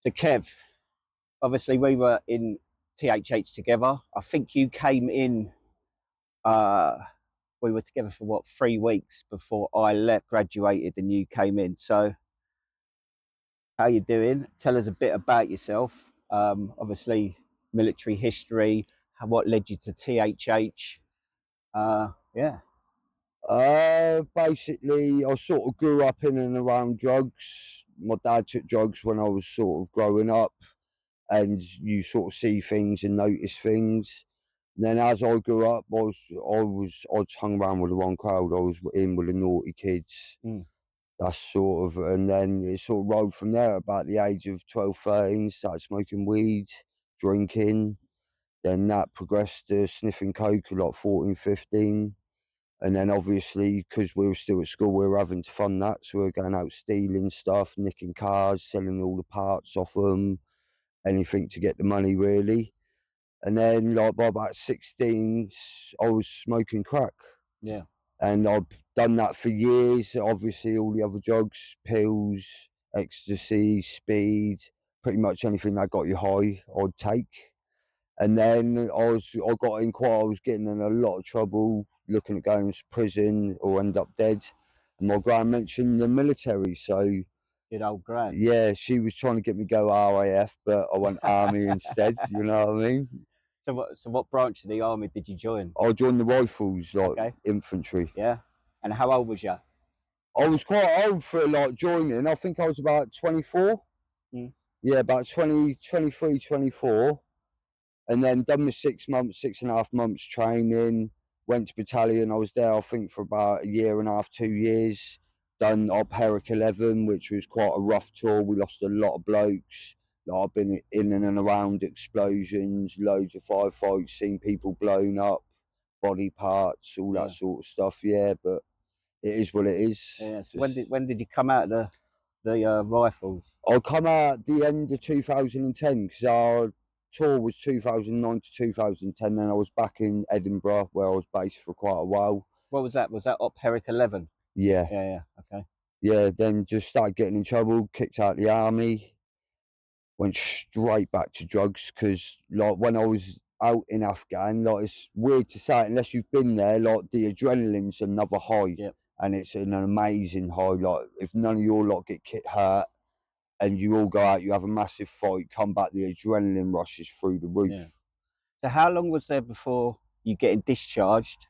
So Kev, obviously we were in THH together. I think you came in, we were together for what, 3 weeks before I graduated and you came in. So how you doing? Tell us a bit about yourself. Obviously military history, what led you to THH. Yeah. Basically, I sort of grew up in and around drugs. My dad took drugs when I was sort of growing up, and you sort of see things and notice things. Then as I grew up, I just hung around with the wrong crowd. I was in with the naughty kids. That's sort of, and then it sort of rolled from there. About the age of 12, 13, started smoking weed, drinking. Then that progressed to sniffing coke at like 14, 15. And then obviously, because we were still at school, we were having to fund that. So we were going out stealing stuff, nicking cars, selling all the parts off them, anything to get the money really. And then like by about 16, I was smoking crack. Yeah. And I've done that for years. Obviously, all the other drugs, pills, ecstasy, speed, pretty much anything that got you high, I'd take. And then I was getting in a lot of trouble, looking at going to prison or end up dead. And my gran mentioned the military, so Good old gran. yeah, she was trying to get me to go RAF, but I went army instead. You know what I mean? So what branch of the army did you join? I joined the rifles, like Okay. infantry. Yeah. And how old was you? I was quite old for like joining. I think I was about 24. Yeah, about 20, 23, 24. And then done my 6 months, 6.5 months training, went to battalion. I was there, I think, for about a year and a half, 2 years. Done up Herrick 11, which was quite a rough tour. We lost a lot of blokes. Like, I've been in and around explosions, loads of firefights, seen people blown up, body parts, all that sort of stuff. Yeah, but it is what it is. Yeah. So when did you come out of the rifles? I come out at the end of 2010 because our tour was 2009 to 2010. Then I was back in Edinburgh where I was based for quite a while. What was that? Was that up Herrick 11? Yeah. Yeah. Okay. Yeah, then just started getting in trouble, kicked out the army, went straight back to drugs because like when I was out in Afghan, like it's weird to say it, unless you've been there, like the adrenaline's another high. Yep. And it's an amazing high. Like if none of your lot get hurt, and you all go out, you have a massive fight, come back, the adrenaline rushes through the roof. Yeah. So how long was there before you getting discharged?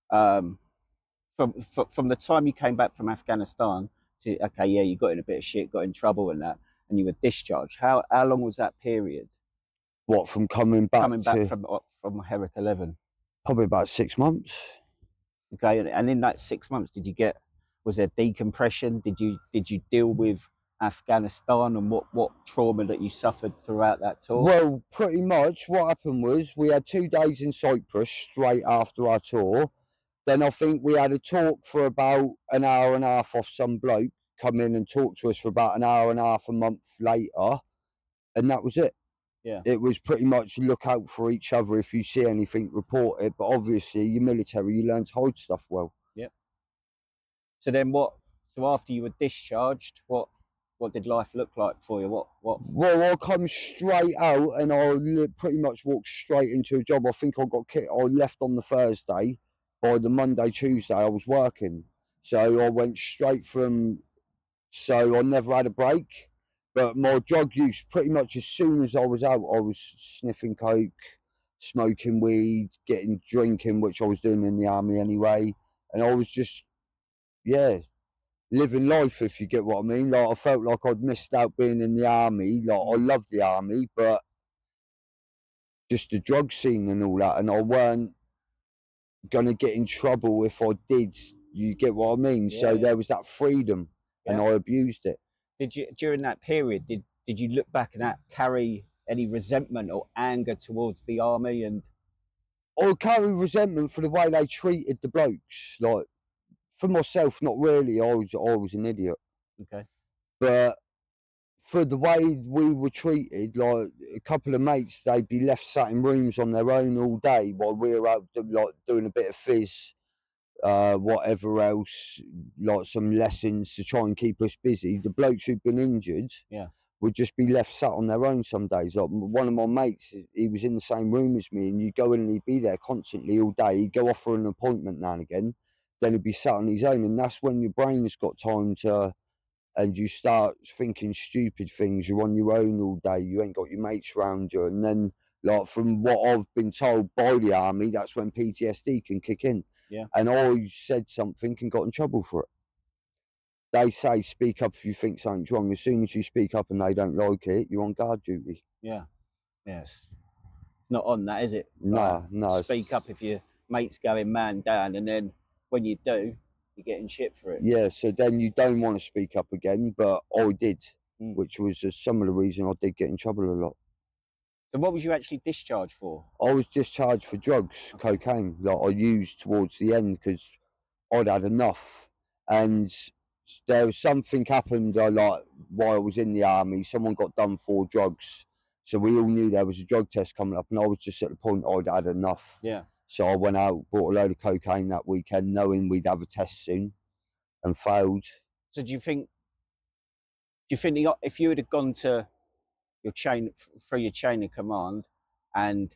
From the time you came back from Afghanistan to, okay, yeah, you got in a bit of shit, got in trouble and that, and you were discharged. How long was that period? What, from coming back from Herrick 11? Probably about 6 months. Okay, and in that 6 months, was there decompression? Did you deal with Afghanistan and what trauma that you suffered throughout that tour? Well, pretty much what happened was we had 2 days in Cyprus straight after our tour. Then I think we had a talk for about an hour and a half off some bloke come in and talk to us for about an hour and a half a month later, and that was it. Yeah. It was pretty much look out for each other. If you see anything, report it. But obviously, you're military, you learn to hide stuff well. Yeah. So then so after you were discharged, what did life look like for you? What? Well, I come straight out and I pretty much walked straight into a job. I think I left on the Thursday. By the Monday, Tuesday, I was working. So I went straight so I never had a break. But my drug use, pretty much as soon as I was out, I was sniffing coke, smoking weed, drinking, which I was doing in the army anyway. And I was just, yeah, living life, if you get what I mean. Like, I felt like I'd missed out being in the army. Like, I loved the army, but just the drug scene and all that, and I weren't gonna get in trouble if I did. You get what I mean? Yeah, so there was that freedom, and I abused it. Did you, during that period, did you look back and carry any resentment or anger towards the army? And I carry resentment for the way they treated the blokes. Like, for myself, not really. I was an idiot. Okay. But for the way we were treated, like a couple of mates, they'd be left sat in rooms on their own all day while we were out like doing a bit of fizz, whatever else, like some lessons to try and keep us busy. The blokes who'd been injured would just be left sat on their own some days. Like one of my mates, he was in the same room as me, and you'd go in and he'd be there constantly all day. He'd go off for an appointment now and again, then he'd be sat on his own, and that's when your brain's got time to, and you start thinking stupid things. You're on your own all day, you ain't got your mates around you, and then, like, from what I've been told by the army, that's when PTSD can kick in. Yeah. And I said something and got in trouble for it. They say speak up if you think something's wrong. As soon as you speak up and they don't like it, you're on guard duty. Yeah. Yes. Not on that, is it? No, no. Speak up if your mate's going man down, and then when you do, you're getting shit for it. Yeah, so then you don't want to speak up again, but I did, which was some of the reason I did get in trouble a lot. So what was you actually discharged for? I was discharged for drugs, cocaine, that I used towards the end because I'd had enough. And there was something happened, like, while I was in the army, someone got done for drugs. So we all knew there was a drug test coming up, and I was just at the point I'd had enough. Yeah. So I went out, bought a load of cocaine that weekend, knowing we'd have a test soon, and failed. So do you think if you had gone to your chain of command and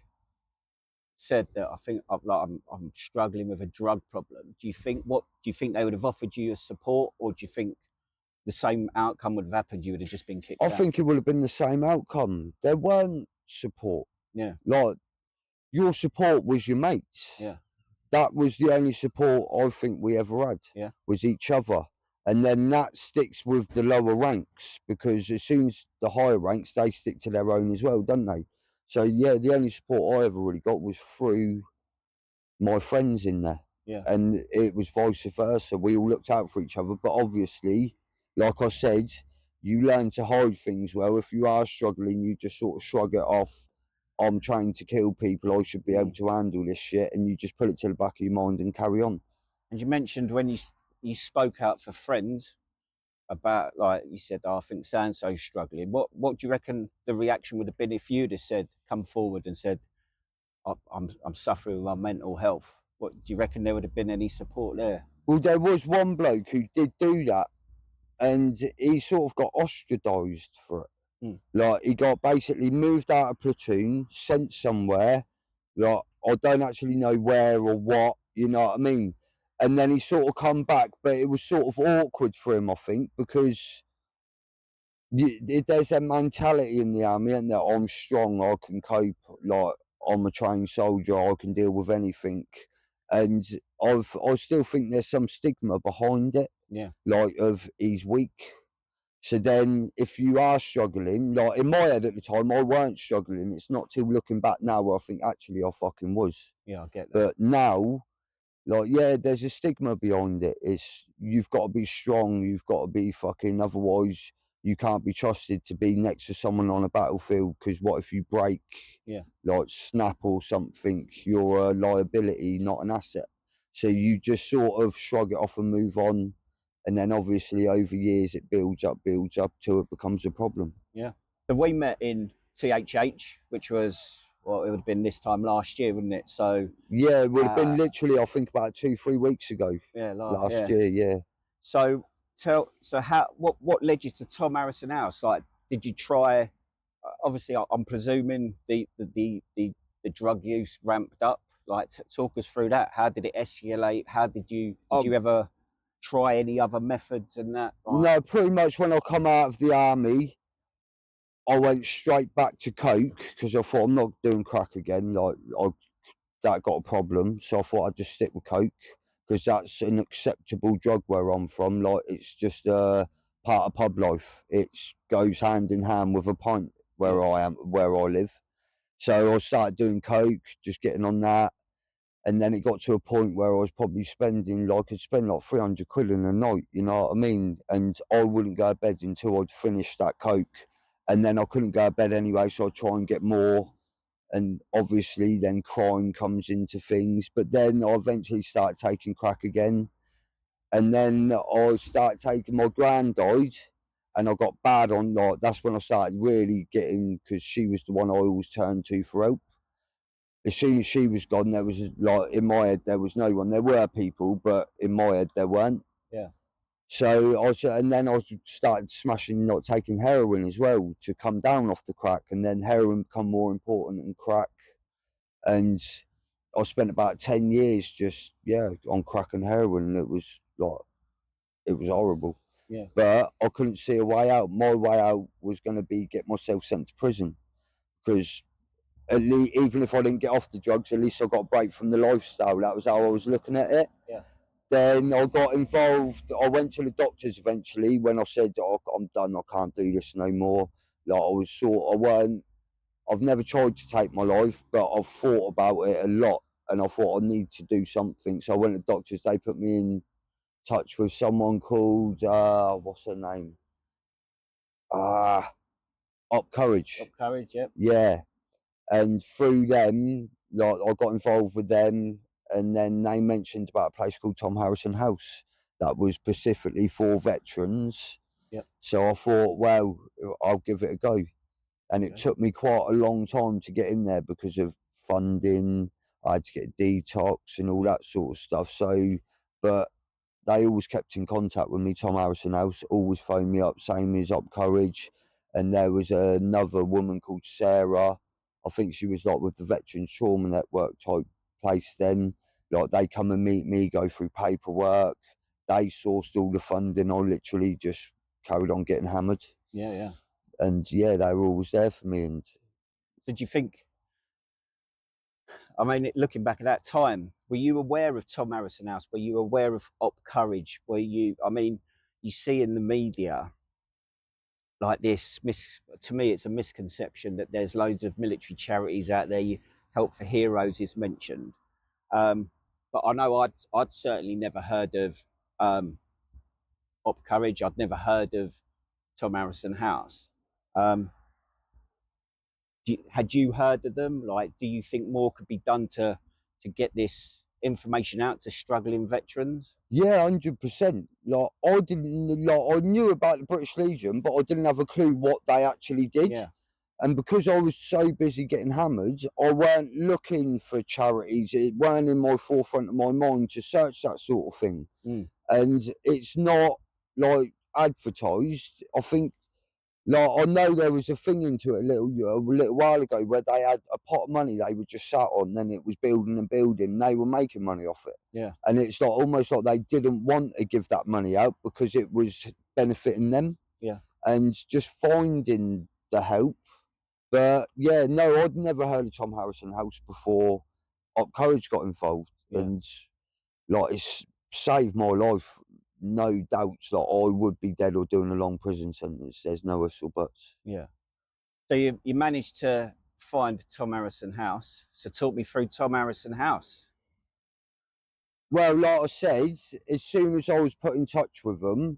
said that I think I'm struggling with a drug problem, do you think they would have offered you a support, or do you think the same outcome would have happened? You would have just been kicked out? I think it would have been the same outcome. There weren't support. Yeah. Like, your support was your mates. Yeah. That was the only support I think we ever had. Yeah. Was each other. And then that sticks with the lower ranks, because as soon as the higher ranks, they stick to their own as well, don't they? So yeah, the only support I ever really got was through my friends in there. Yeah. And it was vice versa. We all looked out for each other, but obviously, like I said, you learn to hide things well. If you are struggling, you just sort of shrug it off. I'm trying to kill people, I should be able to handle this shit, and you just put it to the back of your mind and carry on. And you mentioned when you spoke out for friends about, like you said, I think so-and-so's struggling. What do you reckon the reaction would have been if you'd have said, come forward and said, I'm suffering with my mental health? What do you reckon there would have been any support there? Well, there was one bloke who did do that, and he sort of got ostracised for it. Like, he got basically moved out of platoon, sent somewhere, like, I don't actually know where or what, you know what I mean? And then he sort of come back, but it was sort of awkward for him, I think, because there's a mentality in the army, and that I'm strong, I can cope, like, I'm a trained soldier, I can deal with anything. And I still think there's some stigma behind it. Yeah. Like, of he's weak. So then if you are struggling, like in my head at the time, I weren't struggling. It's not till looking back now where I think actually I fucking was. Yeah, I get that. But now, like, yeah, there's a stigma behind it. It's, you've got to be strong, you've got to be fucking, otherwise you can't be trusted to be next to someone on a battlefield, because what if you break, like snap or something, you're a liability, not an asset. So you just sort of shrug it off and move on. And then obviously over years it builds up till it becomes a problem. Yeah. So we met in THH, which was, well, it would have been this time last year, wouldn't it? So yeah, it would have been literally, I think, about 2-3 weeks ago. Yeah, last year, yeah. So what led you to Tom Harrison House? Like, did you try? Obviously, I'm presuming the drug use ramped up. Like, talk us through that. How did it escalate? How did you ever try any other methods and that? No, pretty much when I come out of the army, I went straight back to coke, because I thought I'm not doing crack again. Like, that got a problem, so I thought I'd just stick with coke, because that's an acceptable drug where I'm from. Like, it's just part of pub life. It goes hand in hand with a pint where I live. So I started doing coke, just getting on that. And then it got to a point where I was probably spending, like, I'd spend like 300 quid in a night, you know what I mean? And I wouldn't go to bed until I'd finished that coke. And then I couldn't go to bed anyway, so I'd try and get more. And obviously then crime comes into things. But then I eventually started taking crack again. And then I started taking, my gran died, and I got bad on, like, that's when I started really getting, because she was the one I always turned to for help. As soon as she was gone, there was, like, in my head, there was no one. There were people, but in my head, there weren't. Yeah. So and then I started smashing, not taking heroin as well to come down off the crack, and then heroin become more important than crack. And I spent about 10 years just on crack and heroin. It was horrible. Yeah. But I couldn't see a way out. My way out was going to be get myself sent to prison, because at least, even if I didn't get off the drugs, at least I got a break from the lifestyle. That was how I was looking at it. Yeah. Then I got involved. I went to the doctors eventually when I said, "Oh, I'm done. I can't do this no more." Like, I've never tried to take my life, but I've thought about it a lot, and I thought I need to do something. So I went to the doctors. They put me in touch with someone called what's her name? Up Courage. Up Courage, yep. Yeah. And through them, like, I got involved with them, and then they mentioned about a place called Tom Harrison House that was specifically for veterans. Yep. So I thought, well, I'll give it a go. And it took me quite a long time to get in there because of funding. I had to get a detox and all that sort of stuff. So, but they always kept in contact with me. Tom Harrison House always phoned me up, same as Up Courage. And there was another woman called Sarah. I think she was like with the Veterans Trauma Network type place then. Like, they come and meet me, go through paperwork. They sourced all the funding. I literally just carried on getting hammered. Yeah, yeah. And yeah, they were always there for me. And so do you think, I mean, looking back at that time, were you aware of Tom Harrison House? Were you aware of Up Courage? Were you, I mean, you see in the media like this, to me, it's a misconception that there's loads of military charities out there. Help for Heroes is mentioned. But I know I'd certainly never heard of Up Courage. I'd never heard of Tom Harrison House. Had you heard of them? Like, do you think more could be done to get this information out to struggling veterans? yeah, 100%. Like, I knew about the British Legion, but I didn't have a clue what they actually did. Yeah. And because I was so busy getting hammered, I weren't looking for charities. It weren't in my forefront of my mind to search that sort of thing. And it's not like advertised. I think, like, I know there was a thing into it a little while ago where they had a pot of money they were just sat on, then it was building and building, and they were making money off it. Yeah. And it's like almost like they didn't want to give that money out because it was benefiting them. Yeah. And just finding the help. But yeah, no, I'd never heard of Tom Harrison House before Up Courage got involved. Yeah. And like, it's saved my life. No doubts that I would be dead or doing a long prison sentence. There's no ifs or buts. Yeah. So you managed to find Tom Harrison House. So talk me through Tom Harrison House. Well, like I said, as soon as I was put in touch with them,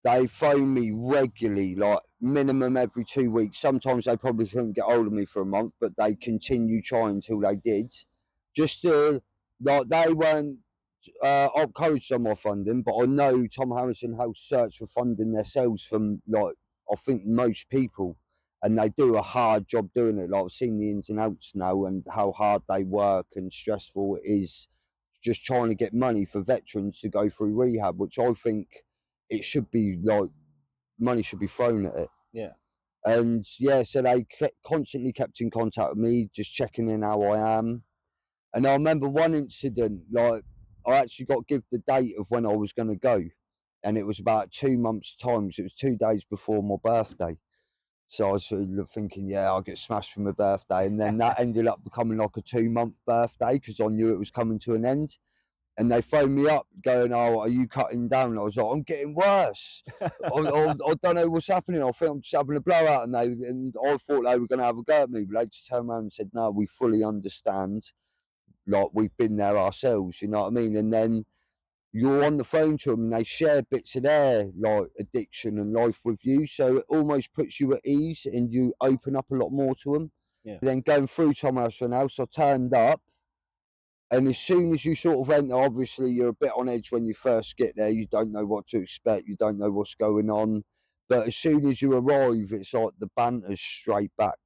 they phoned me regularly, like minimum every 2 weeks. Sometimes they probably couldn't get hold of me for a month, but they continued trying until they did. Just to, like, they weren't encouraged on my funding, but I know Tom Harrison House search for funding themselves from, like, I think most people, and they do a hard job doing it. Like, I've seen the ins and outs now and how hard they work and stressful it is just trying to get money for veterans to go through rehab, which I think it should be, like, money should be thrown at it. Yeah. And yeah, so they constantly kept in contact with me, just checking in how I am. And I remember one incident, like, I actually got give the date of when I was going to go, and it was about 2 months' time. So it was 2 days before my birthday. So I was sort of thinking, yeah, I'll get smashed for my birthday. And then that ended up becoming like a 2-month birthday because I knew it was coming to an end. And they phoned me up going, "Oh, are you cutting down?" And I was like, "I'm getting worse. I don't know what's happening. I think I'm just having a blowout." And I thought they were going to have a go at me, but they just turned around and said, "No, we fully understand. Like, we've been there ourselves." You know what I mean? And then you're on the phone to them, and they share bits of their, like, addiction and life with you, so it almost puts you at ease, and you open up a lot more to them. Yeah. Then going through Tom Harrison House, I turned up. And as soon as you sort of enter, obviously you're a bit on edge when you first get there. You don't know what to expect. You don't know what's going on. But as soon as you arrive, it's like the banter's straight back.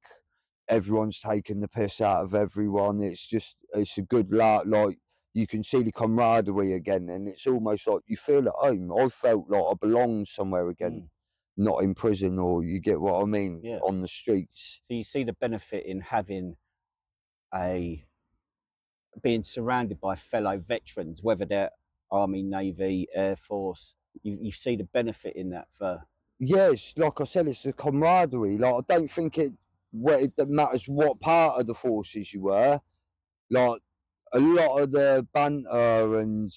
Everyone's taking the piss out of everyone. It's a good laugh. Like, you can see the camaraderie again, and it's almost like you feel at home. I felt like I belonged somewhere again, not in prison, or you get what I mean, Yeah. on the streets. So you see the benefit in having being surrounded by fellow veterans, whether they're Army, Navy, Air Force. You see the benefit in that for. Yes, like I said, it's the camaraderie. Like, I don't think it matters what part of the forces you were. Like, a lot of the banter and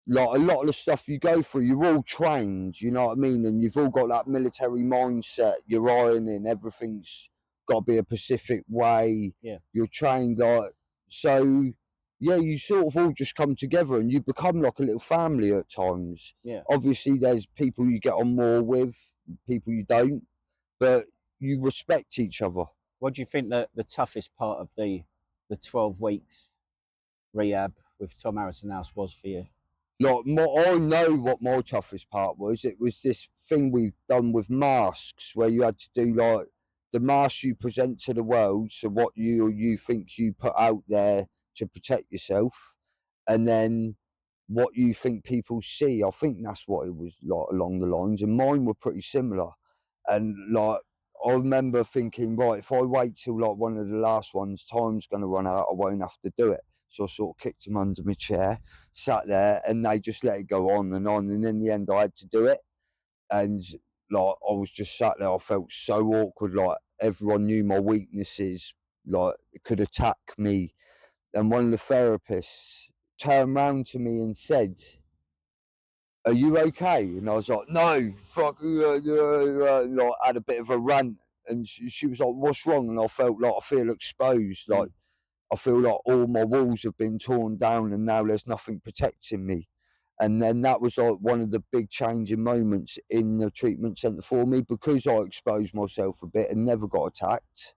like a lot of the stuff you go through, you're all trained, you know what I mean? And you've all got that military mindset. You're ironing, everything's got to be a specific way. Yeah. You're trained, like, so yeah, you sort of all just come together and you become like a little family at times. Yeah. Obviously, there's people you get on more with, people you don't, but you respect each other. What do you think that the toughest part of the 12 weeks rehab with Tom Harrison House was for you? Like, I know what my toughest part was. It was this thing we've done with masks, where you had to do like the mask you present to the world, so what you think you put out there to protect yourself, and then what you think people see. I think that's what it was like along the lines, and mine were pretty similar. And like, I remember thinking, right, if I wait till like one of the last ones, time's going to run out, I won't have to do it. So I sort of kicked them under my chair, sat there, and they just let it go on. And in the end, I had to do it. And like, I was just sat there, I felt so awkward. Like, everyone knew my weaknesses, like, it could attack me. And one of the therapists turned round to me and said, "Are you okay?" And I was like, "No, fuck," like, I had a bit of a rant. And she was like, "What's wrong?" And I felt like I feel exposed. Like, I feel like all my walls have been torn down and now there's nothing protecting me. And then that was like one of the big changing moments in the treatment centre for me, because I exposed myself a bit and never got attacked.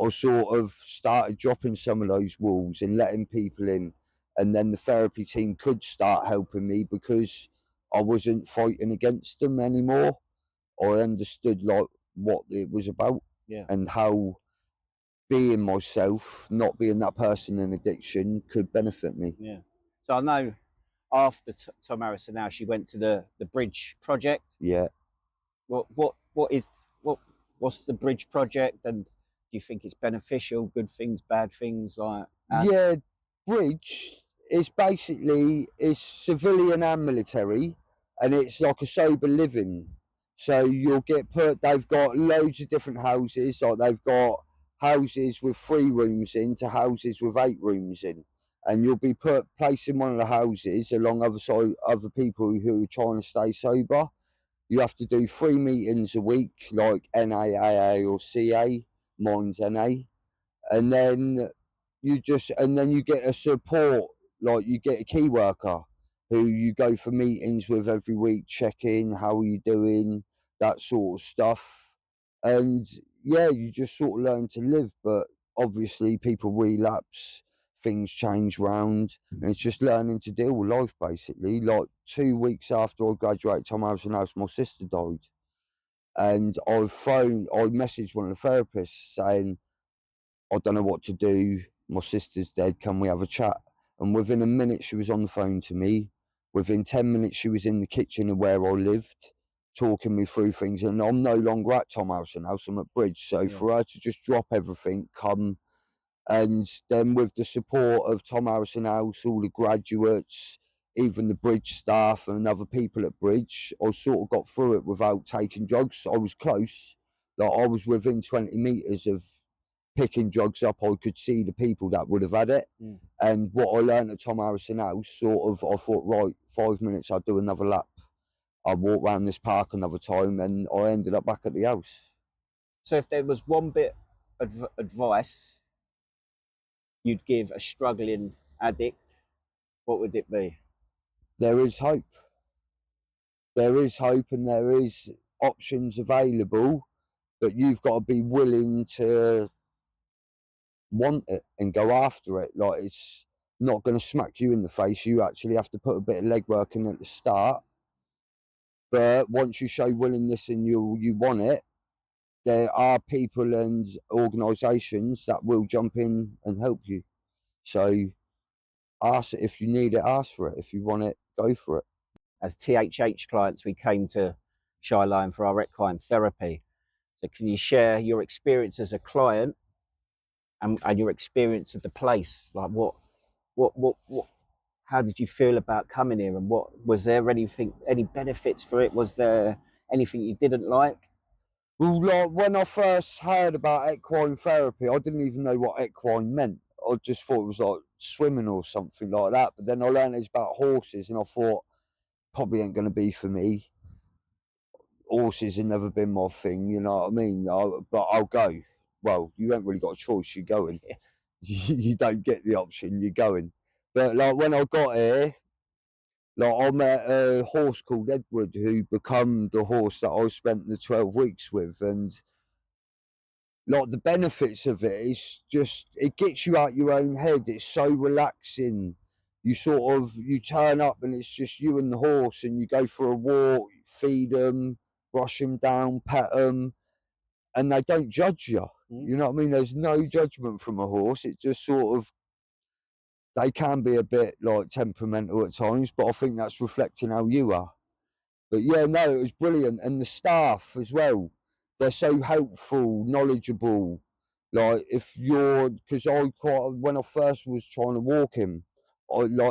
I sort of started dropping some of those walls and letting people in. And then the therapy team could start helping me because I wasn't fighting against them anymore. I understood like what it was about, Yeah. and how being myself, not being that person in addiction, could benefit me. Yeah. So I know after Tom Harrison House, you went to the Bridge Project. Yeah. What's the Bridge Project, and do you think it's beneficial? Good things, bad things, like? Yeah, Bridge is basically, it's civilian and military, and it's like a sober living. So you'll get put. They've got loads of different houses. Like, they've got houses with 3 rooms in to houses with 8 rooms in, and you'll be placed in one of the houses along other people who are trying to stay sober. You have to do 3 meetings a week, like NAAA or CA. Mine's NA. And then you get a support, like, you get a key worker who you go for meetings with every week, check in, how are you doing, that sort of stuff. And yeah, you just sort of learn to live. But obviously people relapse, things change round, and it's just learning to deal with life, basically. Like, 2 weeks after I graduated Tom Harrison House, my sister died, and I messaged one of the therapists saying, "I don't know what to do. My sister's dead. Can we have a chat?" And within a minute, she was on the phone to me. Within 10 minutes, she was in the kitchen of where I lived, talking me through things. And I'm no longer at Tom Harrison House, I'm at Bridge. So for her to just drop everything, come, and then with the support of Tom Harrison House, all the graduates, even the Bridge staff and other people at Bridge, I sort of got through it without taking drugs. I was close. Like, I was within 20 metres of picking drugs up. I could see the people that would have had it. And what I learned at Tom Harrison House, sort of, I thought, right, 5 minutes, I'll do another lap. I'll walk around this park another time, and I ended up back at the house. So if there was one bit of advice you'd give a struggling addict, what would it be? There is hope. There is hope, and there is options available, but you've got to be willing to want it and go after it. Like, it's not going to smack you in the face. You actually have to put a bit of legwork in at the start. But once you show willingness and you want it, there are people and organisations that will jump in and help you. So ask it. If you need it, ask for it. If you want it, go for it. As THH clients, we came to Shyline for our equine therapy. So can you share your experience as a client and your experience of the place? Like what, how did you feel about coming here, and what was there anything, any benefits for it? Was there anything you didn't like? Well, like when I first heard about equine therapy, I didn't even know what equine meant. I just thought it was like swimming or something like that. But then I learned it's about horses, and I thought probably ain't going to be for me. Horses have never been my thing, you know what I mean? But I'll go. Well, you ain't really got a choice. You're going. Yeah. You don't get the option. You're going. But like when I got here, like I met a horse called Edward who become the horse that I spent the 12 weeks with, and like the benefits of it is just it gets you out your own head. It's so relaxing. You turn up and it's just you and the horse, and you go for a walk, feed them, brush them down, pet them, and they don't judge you. You know what I mean? There's no judgment from a horse. It just sort of, they can be a bit like temperamental at times, but I think that's reflecting how you are. But yeah, no, it was brilliant. And the staff as well, they're so helpful, knowledgeable. Like because when I first was trying to walk him,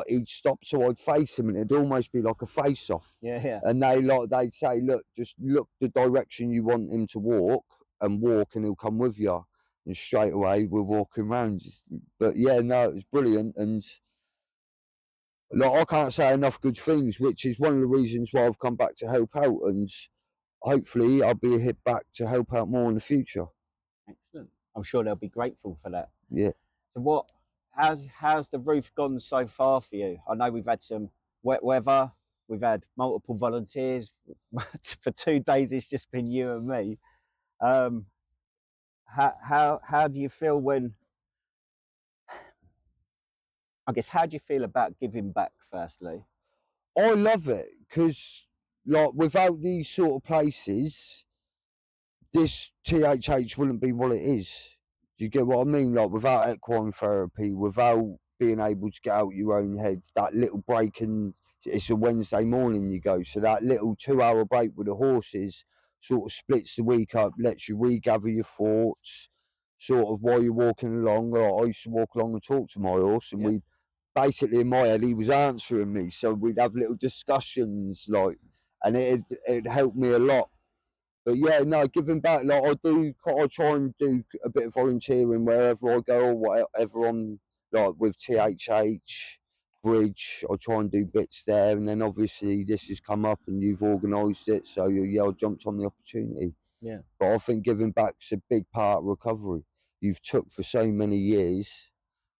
he'd stop, so I'd face him and it'd almost be like a face off. Yeah. And they'd say, look, just look the direction you want him to walk and he'll come with you. And straight away we're walking around. But yeah, no, it was brilliant. And like, I can't say enough good things, which is one of the reasons why I've come back to help out, and hopefully I'll be hit back to help out more in the future. Excellent. I'm sure they'll be grateful for that. Yeah. So how's the roof gone so far for you? I know we've had some wet weather, we've had multiple volunteers. For 2 days it's just been you and me. How do you feel how do you feel about giving back, firstly? I love it because, like, without these sort of places, this THH wouldn't be what it is. Do you get what I mean? Like, without equine therapy, without being able to get out your own head, that little break, and it's a Wednesday morning you go, so that little 2-hour break with the horses sort of splits the week up, lets you regather your thoughts, sort of while you're walking along. Like, I used to walk along and talk to my horse, and we basically, in my head, he was answering me, so we'd have little discussions, like, and it'd help me a lot. But yeah, no, giving back, like I try and do a bit of volunteering wherever I go or whatever on, like with THH, Bridge, I try and do bits there. And then obviously this has come up and you've organised it, so yeah, I jumped on the opportunity. Yeah. But I think giving back's a big part of recovery. You've took for so many years,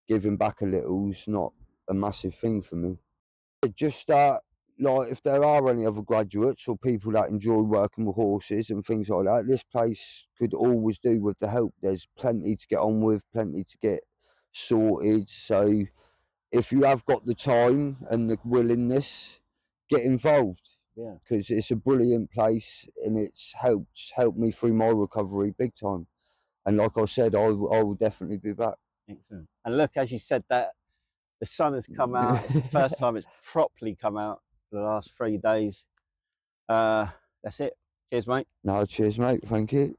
giving back a little's not a massive thing for me. Just that, like, if there are any other graduates or people that enjoy working with horses and things like that, this place could always do with the help. There's plenty to get on with, plenty to get sorted. So if you have got the time and the willingness, get involved. Yeah. Because it's a brilliant place and it's helped me through my recovery big time. And like I said, I will definitely be back. Excellent. And look, as you said, that the sun has come out. It's the first time it's properly come out for the last 3 days. That's it. Cheers, mate. No, cheers, mate. Thank you.